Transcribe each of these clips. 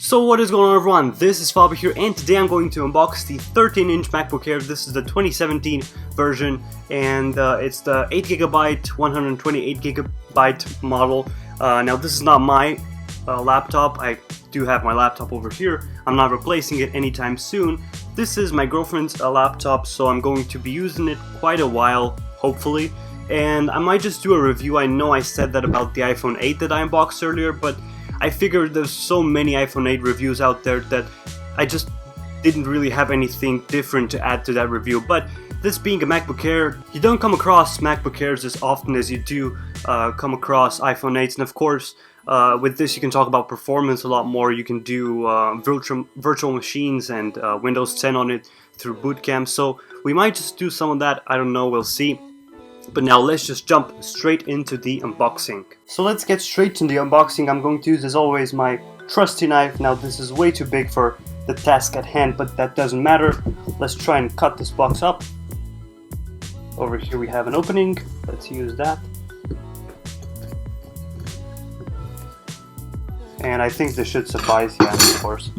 So what is going on, everyone? This is Fabi here, and today I'm going to unbox the 13-inch MacBook Air. This is the 2017 version, and it's the 8GB, 128GB model. Now this is not my laptop. I do have my laptop over here. I'm not replacing it anytime soon. This is my girlfriend's laptop, so I'm going to be using it quite a while, hopefully. And I might just do a review. I know I said that about the iPhone 8 that I unboxed earlier, but I figured there's so many iPhone 8 reviews out there that I just didn't really have anything different to add to that review. But this being a MacBook Air, you don't come across MacBook Airs as often as you do come across iPhone 8s. And of course, with this you can talk about performance a lot more. You can do virtual machines and Windows 10 on it through Boot Camp. So we might just do some of that. I don't know, we'll see. But now let's just jump straight into the unboxing. So let's get straight to the unboxing. I'm going to use, as always, my trusty knife. Now this is way too big for the task at hand, but that doesn't matter. Let's try and cut this box up. Over here we have an opening. Let's use that. And I think this should suffice, yeah, of course.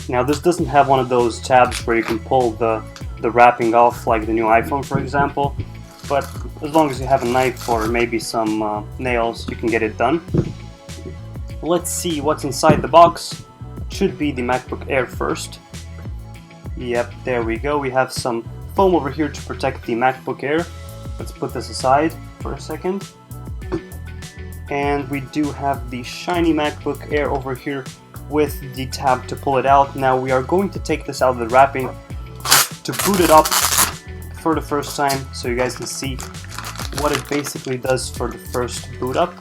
Now this doesn't have one of those tabs where you can pull the wrapping off like the new iPhone, for example, but as long as you have a knife or maybe some nails, you can get it done. Let's see what's inside the box. It should be the MacBook Air first. Yep, there we go. We have some foam over here to protect the MacBook Air. Let's put this aside for a second. And we do have the shiny MacBook Air over here with the tab to pull it out. Now we are going to take this out of the wrapping to boot it up for the first time, so you guys can see what it basically does for the first boot up.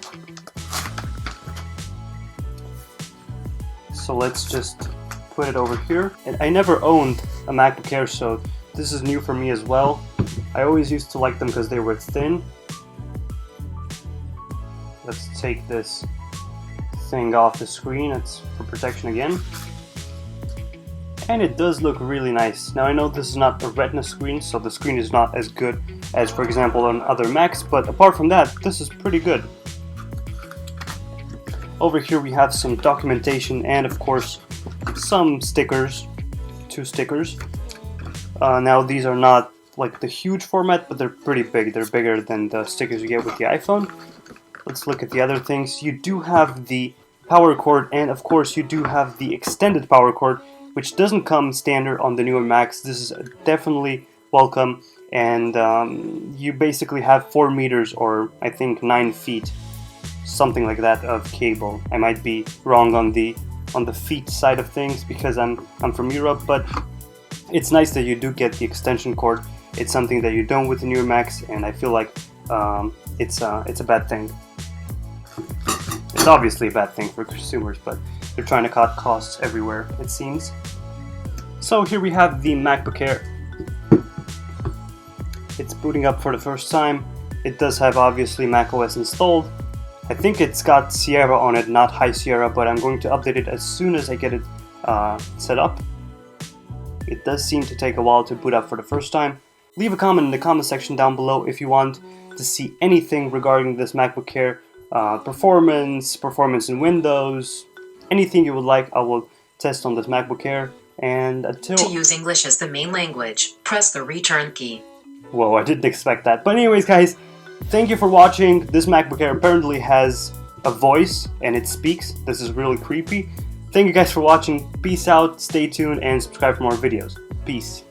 So let's just put it over here. And I never owned a MacBook Air, so this is new for me as well. I always used to like them because they were thin. Let's take this thing off the screen. It's for protection again. And it does look really nice. Now I know this is not a Retina screen, so the screen is not as good as, for example, on other Macs, but apart from that, this is pretty good. Over here we have some documentation and, of course, some stickers. 2 stickers. Now these are not like the huge format, but they're pretty big. They're bigger than the stickers you get with the iPhone. Let's look at the other things. You do have the power cord, and of course you do have the extended power cord, which doesn't come standard on the newer Macs. This is definitely welcome, and you basically have 4 meters, or I think 9 feet, something like that, of cable. I might be wrong on the feet side of things because I'm from Europe, but it's nice that you do get the extension cord. It's something that you don't with the newer Macs, and I feel like it's a bad thing. It's obviously a bad thing for consumers, but they're trying to cut costs everywhere, it seems. So here we have the MacBook Air. It's booting up for the first time. It does have, obviously, macOS installed. I think it's got Sierra on it, not High Sierra, but I'm going to update it as soon as I get it set up. It does seem to take a while to boot up for the first time. Leave a comment in the comment section down below if you want to see anything regarding this MacBook Air. Performance in Windows, anything you would like, I will test on this MacBook Air. And until... To use English as the main language, press the return key. Whoa, I didn't expect that. But anyways, guys, thank you for watching. This MacBook Air apparently has a voice and it speaks. This is really creepy. Thank you guys for watching. Peace out, stay tuned, and subscribe for more videos. Peace.